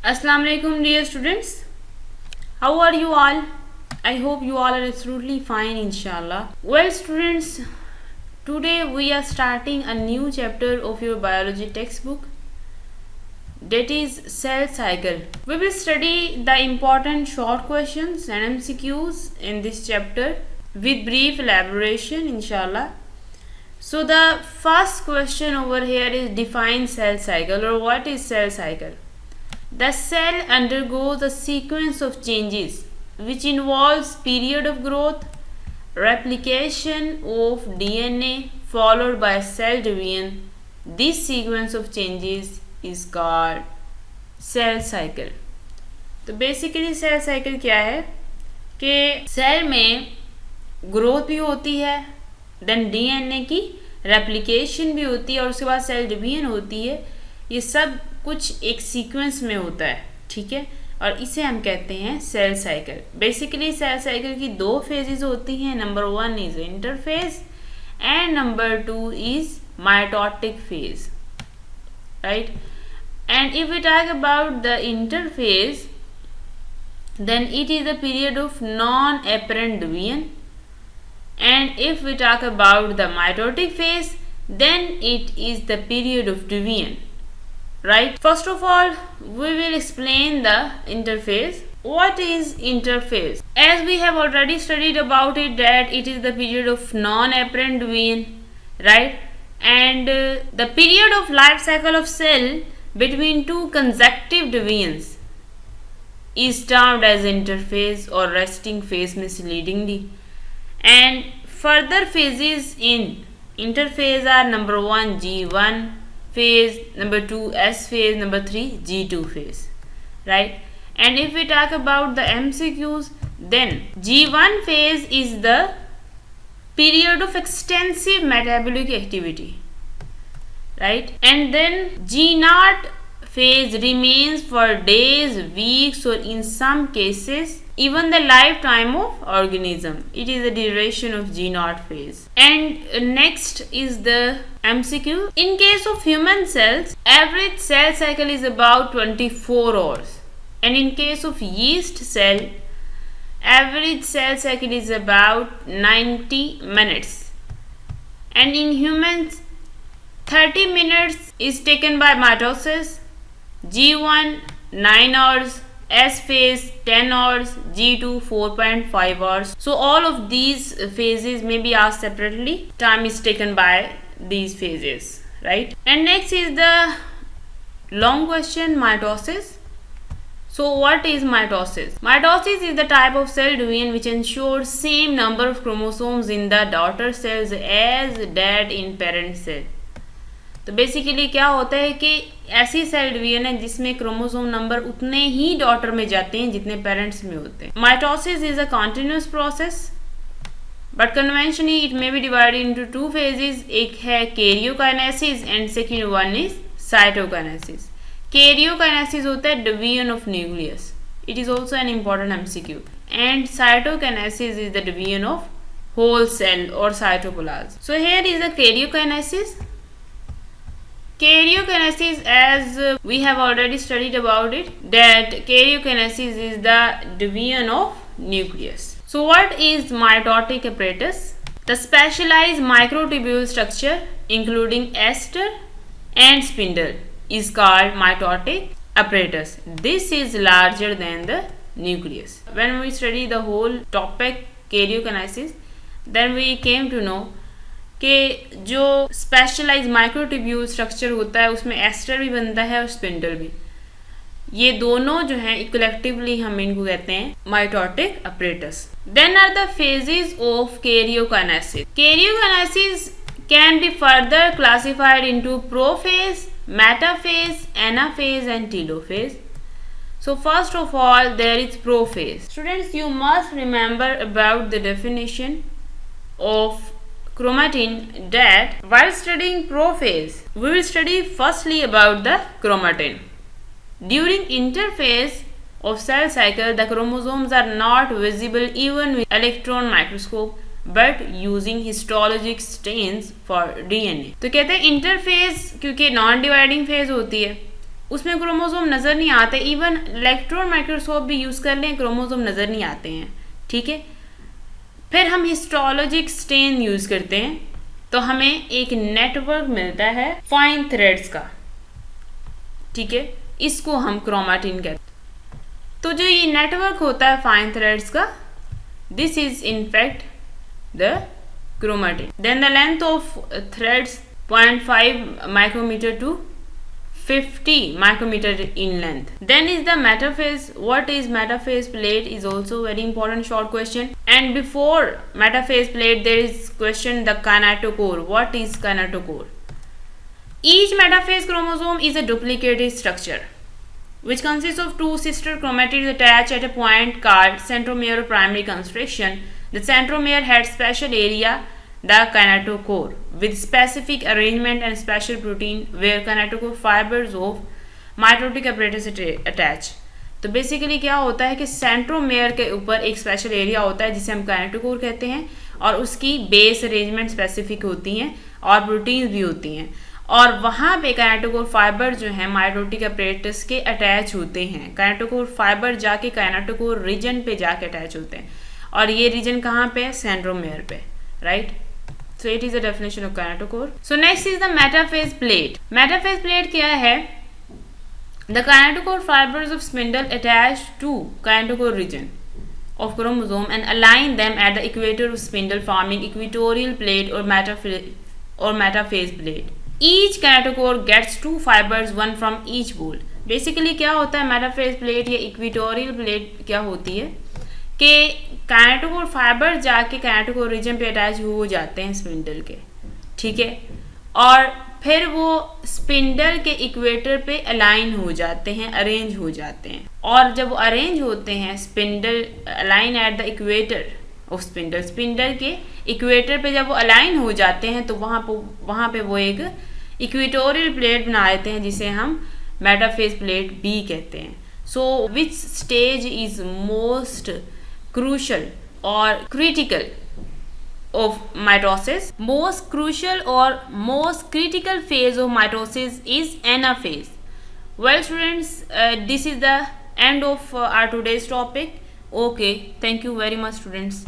Assalamu alaikum dear students. How are you all? I hope you all are absolutely fine inshallah. Well students, today we are starting a new chapter of your biology textbook, that is cell cycle. We will study the important short questions and MCQs in this chapter with brief elaboration inshallah. So the first question over here is define cell cycle, or what is cell cycle? The cell undergoes a sequence of changes which involves period of growth, replication of DNA followed by cell division. This sequence of changes is called cell cycle. तो basically cell cycle क्या है कि cell में growth भी होती है, then DNA की replication भी होती है और उसके बाद सेल डिवीजन होती है. ये सब कुछ एक सीक्वेंस में होता है, ठीक है, और इसे हम कहते हैं cell cycle. Basically cell cycle की दो फेजेस होती हैं. Number 1 is interphase and number 2 is mitotic phase, right. And if we talk about the interphase, then it is the period of non-apparent division, and if we talk about the mitotic phase, then it is the period of division, right. First of all, we will explain the interphase. What is interphase? As we have already studied about it, that it is the period of non-apparent division, right, and the period of life cycle of cell between two consecutive divisions is termed as interphase or resting phase misleadingly. And further phases in interphase are number 1 G1 phase, number 2 S phase, number 3 G2 phase, right. And if we talk about the MCQs, then G1 phase is the period of extensive metabolic activity, right, and then G0 phase remains for days, weeks, or in some cases even the lifetime of organism. It is the duration of G0 phase. And next is the MCQ. In case of human cells, average cell cycle is about 24 hours, and in case of yeast cell, average cell cycle is about 90 minutes, and in humans 30 minutes is taken by mitosis, G1 9 hours, S phase 10 hours, G2 4.5 hours. So all of these phases may be asked separately. Time is taken by these phases, right. And next is the long question, mitosis. So what is mitosis? Mitosis is the type of cell division which ensures same number of chromosomes in the daughter cells as that in parent cell. तो basically क्या होता है कि ऐसी cell division है जिसमें chromosome number उतने ही daughter में जाते हैं जितने पेरेंट्स में होते हैं. Mitosis is a continuous process, but conventionally it may be divided into two phases. एक है karyokinesis and second one is cytokinesis. Karyokinesis होता है division of nucleus. It is also an important MCQ. And cytokinesis is the division of whole cell और cytoplasm. So here is the karyokinesis. Karyokinesis, as we have already studied about it, that karyokinesis is the division of nucleus. So what is mitotic apparatus? The specialized microtubule structure including ester and spindle is called mitotic apparatus. This is larger than the nucleus. When we study the whole topic karyokinesis, then we came to know कि जो specialise microtubule structure होता है उसमें ester भी बनता है और spindle भी. ये दोनों जो हैं कलेक्टिवली हम इनको कहते हैं mitotic apparatus. Then are the phases of karyokinesis. Karyokinesis can be further classified into prophase, metaphase, anaphase and telophase. So first of all there is prophase. Students, you must remember about the definition of chromatin, that while studying prophase we will study firstly about the chromatin. During interphase of cell cycle, the chromosomes are not visible even with electron microscope but using histologic stains for DNA. तो कहते हैं interphase क्योंकि non dividing phase होती है, उसमें chromosome नज़र नहीं आते, इवन इलेक्ट्रॉन माइक्रोस्कोप भी यूज़ कर लें क्रोमोसोम नज़र नहीं आते हैं, ठीक है। फिर हम हिस्टोलॉजिक स्टेन यूज़ करते हैं तो हमें एक नेटवर्क मिलता है फाइन थ्रेड्स का, ठीक है, इसको हम क्रोमेटिन कहते हैं। तो जो ये नेटवर्क होता है फाइन थ्रेड्स का, this is in fact the chromatin. Then the length of threads 0.5 micrometer to 50 micrometer in length. Then is the metaphase. What is metaphase plate is also very important short question. And before metaphase plate there is question the kinetochore. What is kinetochore? Each metaphase chromosome is a duplicated structure which consists of two sister chromatids attached at a point called centromere or primary construction. The centromere had special area, the kinetochore, with specific arrangement and special protein where kinetochore fibers of mitotic apparatus attach. तो basically क्या होता है कि centromere के ऊपर एक special area होता है जिसे हम काइनेटोकोर कहते हैं, और उसकी बेस अरेंजमेंट स्पेसिफिक होती हैं और प्रोटीन्स भी होती हैं, और वहाँ पे काइनेटोकोर फाइबर जो है माइटोटिक अपरेटस के अटैच होते हैं। काइनेटोकोर फाइबर जाके काइनेटोकोर रीजन पे जाके अटैच होते हैं, और ये रीजन कहाँ पे है? सेंट्रोमेयर पे, right. So it is a definition of kinetochore. So next is the metaphase plate. Metaphase plate क्या है? The kinetochore fibers of spindle attach to kinetochore region of chromosome and align them at the equator of spindle, forming equatorial plate or metaphase plate. Each kinetochore gets two fibers, one from each pole. Basically क्या होता है metaphase plate या equatorial plate क्या होती है कि kinetochore fibre जाके kinetochore reason पे अटैच हो जाते हैं स्पिंडल के, ठीक है, और फिर वो स्पिंडल के इक्वेटर पे अलाइन हो जाते हैं, अरेंज हो जाते हैं, और जब वो अरेंज होते हैं spindle align at the equator of spindle, spindle के इक्वेटर पे जब वो अलाइन हो जाते हैं तो वहाँ पे वो एक इक्वेटोरियल प्लेट बना देते हैं जिसे हम मेटाफेज प्लेट बी कहते हैं। So which stage is most crucial or critical of mitosis? Most crucial or most critical phase of mitosis is anaphase. Well students, this is the end of our today's topic. Okay, thank you very much students.